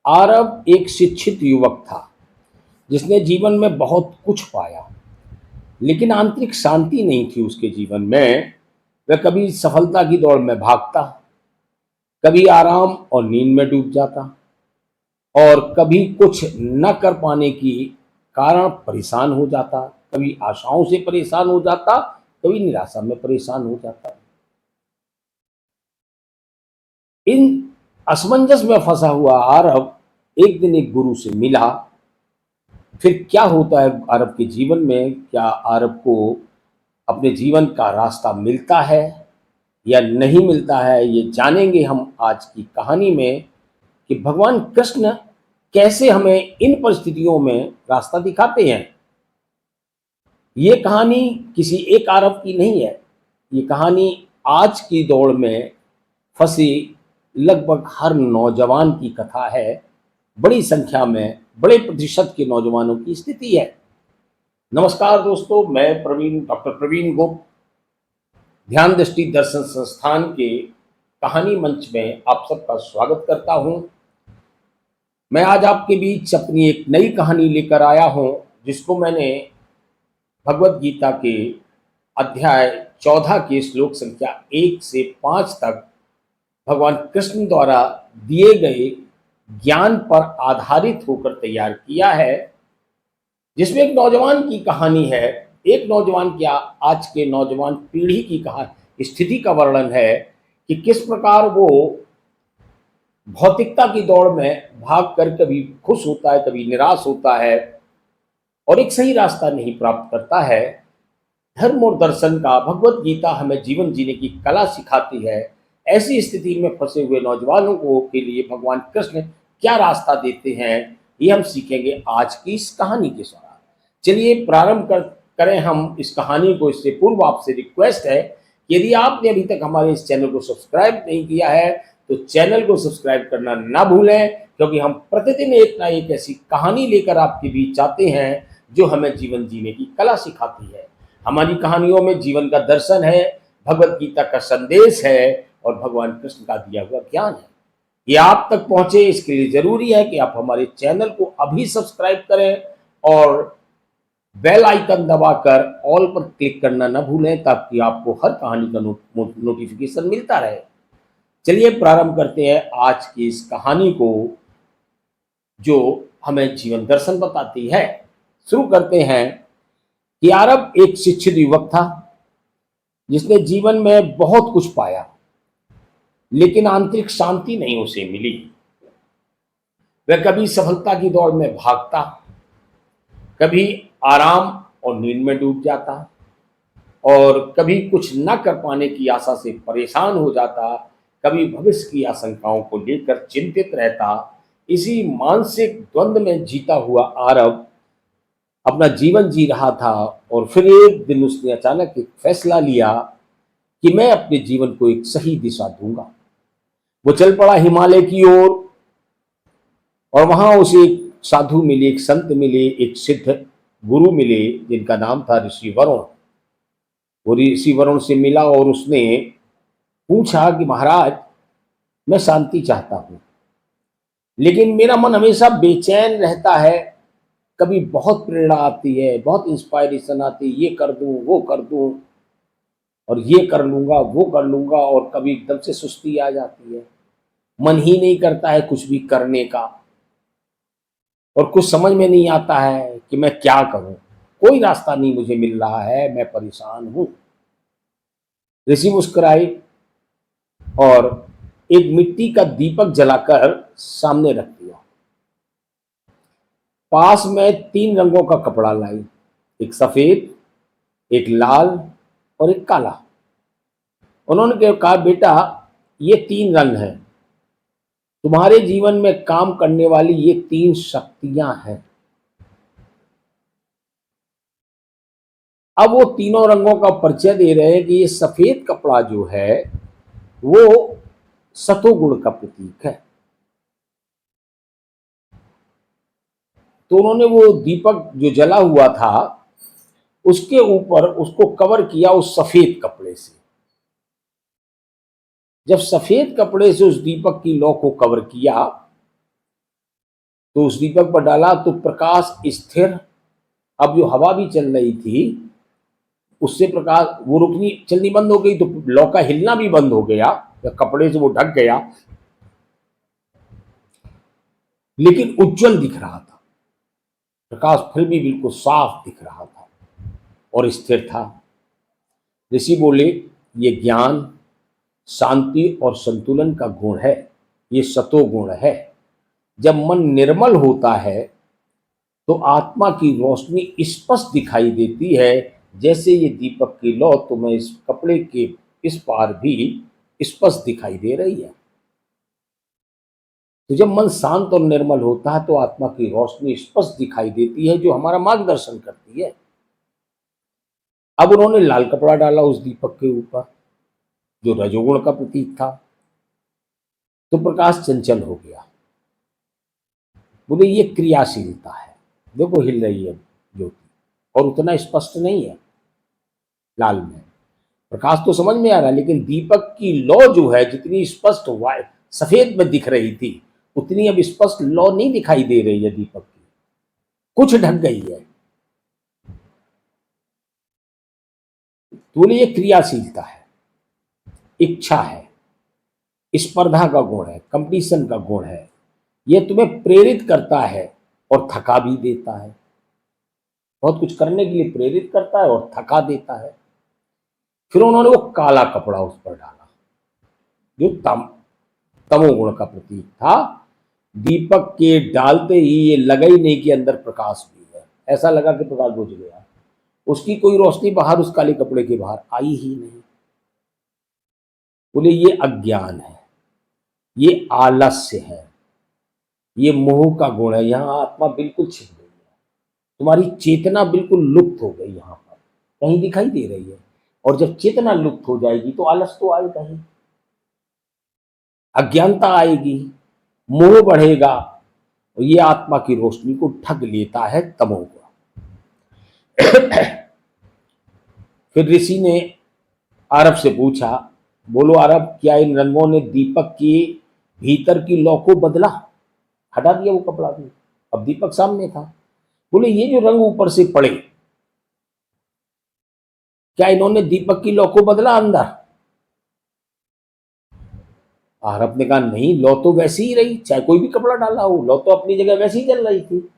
आरब एक शिक्षित युवक था जिसने जीवन में बहुत कुछ पाया, लेकिन आंतरिक शांति नहीं थी उसके जीवन में। वह कभी सफलता की दौड़ में भागता, कभी आराम और नींद में डूब जाता और कभी कुछ न कर पाने की कारण परेशान हो जाता। कभी आशाओं से परेशान हो जाता, कभी निराशा में परेशान हो जाता। इन असमंजस में फंसा हुआ आरब एक दिन एक गुरु से मिला। फिर क्या होता है आरब के जीवन में? क्या आरब को अपने जीवन का रास्ता मिलता है या नहीं मिलता है, ये जानेंगे हम आज की कहानी में कि भगवान कृष्ण कैसे हमें इन परिस्थितियों में रास्ता दिखाते हैं। ये कहानी किसी एक आरब की नहीं है, ये कहानी आज की दौड़ में फंसी लगभग हर नौजवान की कथा है। बड़ी संख्या में, बड़े प्रतिशत के नौजवानों की स्थिति है। नमस्कार दोस्तों, मैं डॉक्टर प्रवीण गुप्त ध्यान दृष्टि दर्शन संस्थान के कहानी मंच में आप सबका स्वागत करता हूं। मैं आज आपके बीच अपनी एक नई कहानी लेकर आया हूं, जिसको मैंने भगवत गीता के अध्याय 14 के श्लोक संख्या 1 से 5 तक भगवान कृष्ण द्वारा दिए गए ज्ञान पर आधारित होकर तैयार किया है, जिसमें एक नौजवान की कहानी है। एक नौजवान क्या, आज के नौजवान पीढ़ी की कहानी, स्थिति का वर्णन है कि किस प्रकार वो भौतिकता की दौड़ में भागकर कभी खुश होता है, कभी निराश होता है और एक सही रास्ता नहीं प्राप्त करता है। धर्म और दर्शन का भगवत गीता हमें जीवन जीने की कला सिखाती है। ऐसी स्थिति में फंसे हुए नौजवानों को के लिए भगवान कृष्ण क्या रास्ता देते हैं, ये हम सीखेंगे आज की इस कहानी के दौरान। चलिए प्रारंभ करें हम इस कहानी को। इससे पूर्व आपसे रिक्वेस्ट है कि यदि आपने अभी तक हमारे इस चैनल को सब्सक्राइब नहीं किया है तो चैनल को सब्सक्राइब करना ना भूलें, क्योंकि हम प्रतिदिन एक ना एक ऐसी कहानी लेकर आपके बीच आते हैं जो हमें जीवन जीने की कला सिखाती है। हमारी कहानियों में जीवन का दर्शन है, भगवत गीता का संदेश है और भगवान कृष्ण का दिया हुआ ज्ञान है। ये आप तक पहुंचे, इसके लिए जरूरी है कि आप हमारे चैनल को अभी सब्सक्राइब करें और बेल आइकन दबाकर ऑल पर क्लिक करना न भूलें, ताकि आपको हर कहानी का नोटिफिकेशन मिलता रहे। चलिए प्रारंभ करते हैं आज की इस कहानी को, जो हमें जीवन दर्शन बताती है। शुरू करते हैं कि आरब एक शिक्षित युवक था जिसने जीवन में बहुत कुछ पाया, लेकिन आंतरिक शांति नहीं उसे मिली। वह कभी सफलता की दौड़ में भागता, कभी आराम और नींद में डूब जाता और कभी कुछ न कर पाने की आशा से परेशान हो जाता। कभी भविष्य की आशंकाओं को लेकर चिंतित रहता। इसी मानसिक द्वंद्व में जीता हुआ आरब अपना जीवन जी रहा था और फिर एक दिन उसने अचानक एक फैसला लिया कि मैं अपने जीवन को एक सही दिशा दूंगा। वो चल पड़ा हिमालय की ओर और वहां उसे एक साधु मिले, एक संत मिले, एक सिद्ध गुरु मिले जिनका नाम था ऋषि वरुण। वो ऋषि वरुण से मिला और उसने पूछा कि महाराज, मैं शांति चाहता हूं, लेकिन मेरा मन हमेशा बेचैन रहता है। कभी बहुत प्रेरणा आती है, बहुत इंस्पायरेशन आती है, ये कर दूं, वो कर दूं और ये कर लूंगा, वो कर लूंगा, और कभी एकदम से सुस्ती आ जाती है। मन ही नहीं करता है कुछ भी करने का और कुछ समझ में नहीं आता है कि मैं क्या करूं। कोई रास्ता नहीं मुझे मिल रहा है, मैं परेशान हूं। ऋषि मुस्कुराए और एक मिट्टी का दीपक जलाकर सामने रख दिया। पास में 3 रंगों का कपड़ा लाई, एक सफेद, एक लाल और एक काला। उन्होंने कहा, बेटा ये 3 रंग हैं, तुम्हारे जीवन में काम करने वाली ये 3 शक्तियां हैं। अब वो तीनों रंगों का परिचय दे रहे हैं कि ये सफेद कपड़ा जो है वो सतोगुण का प्रतीक है। तो उन्होंने वो दीपक जो जला हुआ था उसके ऊपर उसको कवर किया उस सफेद कपड़े से। जब सफेद कपड़े से उस दीपक की लौ को कवर किया तो उस दीपक पर डाला तो प्रकाश स्थिर। अब जो हवा भी चल रही थी उससे प्रकाश वो रुकनी चलनी बंद हो गई, तो लौ का हिलना भी बंद हो गया या कपड़े से वो ढक गया, लेकिन उज्जवल दिख रहा था। प्रकाश फिर भी बिल्कुल साफ दिख रहा था और स्थिर था। ऋषि बोले, ये ज्ञान, शांति और संतुलन का गुण है, ये सतो गुण है। जब मन निर्मल होता है तो आत्मा की रोशनी स्पष्ट दिखाई देती है, जैसे ये दीपक की लौ तुम्हें इस कपड़े के इस पार भी स्पष्ट दिखाई दे रही है। तो जब मन शांत और निर्मल होता है तो आत्मा की रोशनी स्पष्ट दिखाई देती है, जो हमारा मार्गदर्शन करती है। अब उन्होंने लाल कपड़ा डाला उस दीपक के ऊपर, जो रजोगुण का प्रतीक था, तो प्रकाश चंचल हो गया। बोले, ये क्रियाशीलता है, देखो हिल रही है ज्योति, और उतना स्पष्ट नहीं है लाल में। प्रकाश तो समझ में आ रहा है, लेकिन दीपक की लौ जो है जितनी स्पष्ट सफेद में दिख रही थी, उतनी अब स्पष्ट लौ नहीं दिखाई दे रही है दीपक की, कुछ ढक गई है। तो बोले, ये क्रियाशीलता है, इच्छा है, स्पर्धा का गुण है, कंपटीशन का गुण है। ये तुम्हें प्रेरित करता है और थका भी देता है। बहुत कुछ करने के लिए प्रेरित करता है और थका देता है। फिर उन्होंने वो काला कपड़ा उस पर डाला, जो तमोगुण का प्रतीक था। दीपक के डालते ही ये लगा ही नहीं कि अंदर प्रकाश भी है, ऐसा लगा कि प्रकाश बुझ गया। उसकी कोई रोशनी बाहर उस काले कपड़े के बाहर आई ही नहीं। बोले, ये अज्ञान है, ये आलस्य है, ये मोह का गुण है। यहाँ आत्मा बिल्कुल छिप गई है, तुम्हारी चेतना बिल्कुल लुप्त हो गई, यहाँ पर कहीं दिखाई दे रही है। और जब चेतना लुप्त हो जाएगी तो आलस तो आएगा ही, अज्ञानता आएगी, मोह बढ़ेगा, और ये आत्मा की रोशनी को ठग लेता है तमोगुण। फिर ऋषि ने आरब से पूछा, बोलो आरब, क्या इन रंगों ने दीपक के भीतर की लौ को बदला? हटा दिया वो कपड़ा भी, अब दीपक सामने था। बोले, ये जो रंग ऊपर से पड़े, क्या इन्होंने दीपक की लौ को बदला अंदर? आरब ने कहा, नहीं, लौ तो वैसी ही रही, चाहे कोई भी कपड़ा डाला हो, लौ तो अपनी जगह वैसी ही जल रही थी,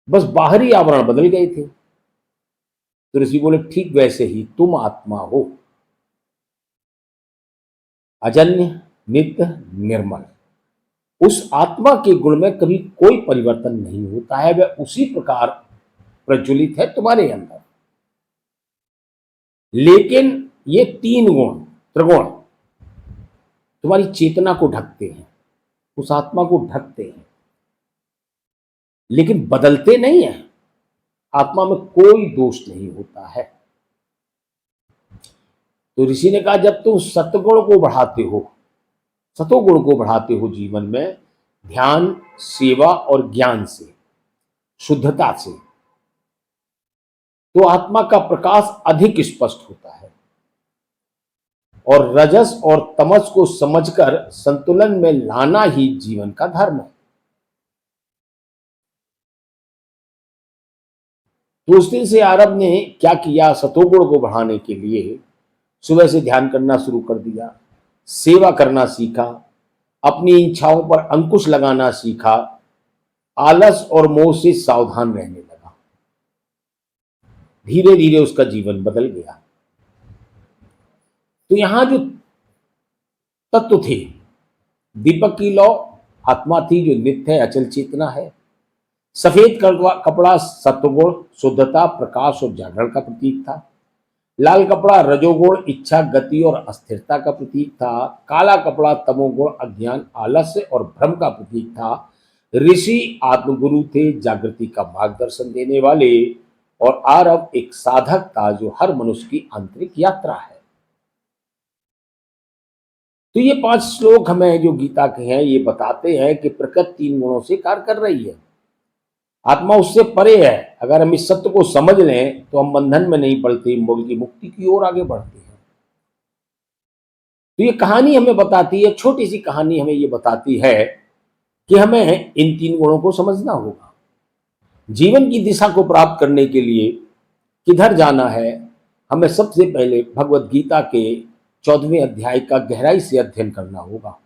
बस बाहरी आवरण बदल गए थे। तो ऋषि बोले, ठीक वैसे ही तुम आत्मा हो, अजन्य, नित्य, निर्मल। उस आत्मा के गुण में कभी कोई परिवर्तन नहीं होता है, वह उसी प्रकार प्रज्वलित है तुम्हारे अंदर। लेकिन ये तीन गुण, त्रिगुण, तुम्हारी चेतना को ढकते हैं, उस आत्मा को ढकते हैं, लेकिन बदलते नहीं है। आत्मा में कोई दोष नहीं होता है। तो ऋषि ने कहा, जब तुम सतगुण को बढ़ाते हो, सतोगुण को बढ़ाते हो जीवन में, ध्यान, सेवा और ज्ञान से, शुद्धता से, तो आत्मा का प्रकाश अधिक स्पष्ट होता है। और रजस और तमस को समझकर संतुलन में लाना ही जीवन का धर्म है। तो उस दिन से आरब ने क्या किया, सतोगुण को बढ़ाने के लिए सुबह से ध्यान करना शुरू कर दिया, सेवा करना सीखा, अपनी इच्छाओं पर अंकुश लगाना सीखा, आलस और मोह से सावधान रहने लगा। धीरे धीरे उसका जीवन बदल गया। तो यहां जो तत्व थे, दीपक की लौ आत्मा थी जो नित्य है, अचल चेतना है। सफेद कपड़ा सत्वगुण, शुद्धता, प्रकाश और जागरण का प्रतीक था। लाल कपड़ा रजोगुण, इच्छा, गति और अस्थिरता का प्रतीक था। काला कपड़ा तमोगुण, अज्ञान, आलस्य और भ्रम का प्रतीक था। ऋषि आत्मगुरु थे, जागृति का मार्गदर्शन देने वाले, और आरब एक साधक था जो हर मनुष्य की आंतरिक यात्रा है। तो ये 5 श्लोक हमें जो गीता के हैं ये बताते हैं कि प्रकृति 3 गुणों से कार्य कर रही है, आत्मा उससे परे है। अगर हम इस सत्य को समझ लें तो हम बंधन में नहीं पड़ते, बल्कि मुक्ति की ओर आगे बढ़ते हैं। तो ये कहानी हमें बताती है, छोटी सी कहानी हमें ये बताती है कि हमें इन 3 गुणों को समझना होगा। जीवन की दिशा को प्राप्त करने के लिए किधर जाना है, हमें सबसे पहले भगवत गीता के 14वें अध्याय का गहराई से अध्ययन करना होगा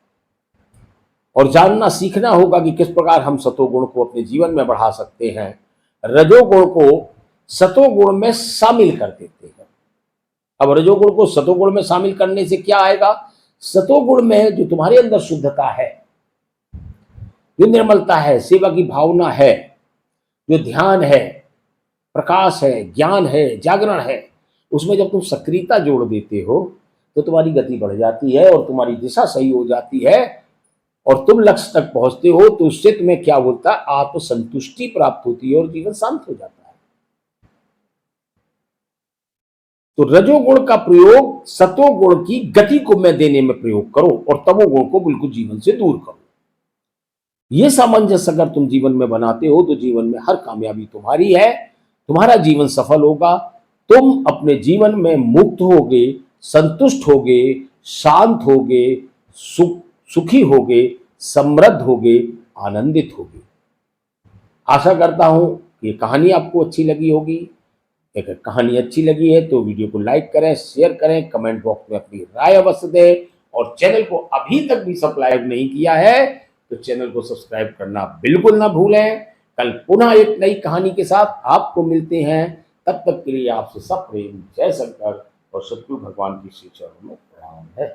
और जानना सीखना होगा कि किस प्रकार हम सतोगुण को अपने जीवन में बढ़ा सकते हैं, रजोगुण को सतोगुण में शामिल कर देते हैं। अब रजोगुण को सतोगुण में शामिल करने से क्या आएगा? सतोगुण में जो तुम्हारे अंदर शुद्धता है, जो निर्मलता है, सेवा की भावना है, जो ध्यान है, प्रकाश है, ज्ञान है, जागरण है, उसमें जब तुम सक्रियता जोड़ देते हो तो तुम्हारी गति बढ़ जाती है और तुम्हारी दिशा सही हो जाती है और तुम लक्ष्य तक पहुंचते हो। तो उससे तुम्हें क्या होता है? आत्मसंतुष्टि प्राप्त होती है और जीवन शांत हो जाता है। तो रजोगुण का प्रयोग सतोगुण की गति को में देने में प्रयोग करो और तमोगुण को बिल्कुल जीवन से दूर करो। ये सामंजस्य अगर तुम जीवन में बनाते हो तो जीवन में हर कामयाबी तुम्हारी है, तुम्हारा जीवन सफल होगा। तुम अपने जीवन में मुक्त होगे, संतुष्ट होगे, शांत होगे, सुखी होगे, समृद्ध होगे, आनंदित होगे। आशा करता हूं कि ये कहानी आपको अच्छी लगी होगी। अगर कहानी अच्छी लगी है तो वीडियो को लाइक करें, शेयर करें, कमेंट बॉक्स में अपनी राय अवश्य दें और चैनल को अभी तक भी सब्सक्राइब नहीं किया है तो चैनल को सब्सक्राइब करना बिल्कुल ना भूलें। कल पुनः एक नई कहानी के साथ आपको मिलते हैं। तब तक के लिए आपसे सब प्रेम, जय शंकर और सद्गुरु भगवान की श्री चरणों में प्रणाम है।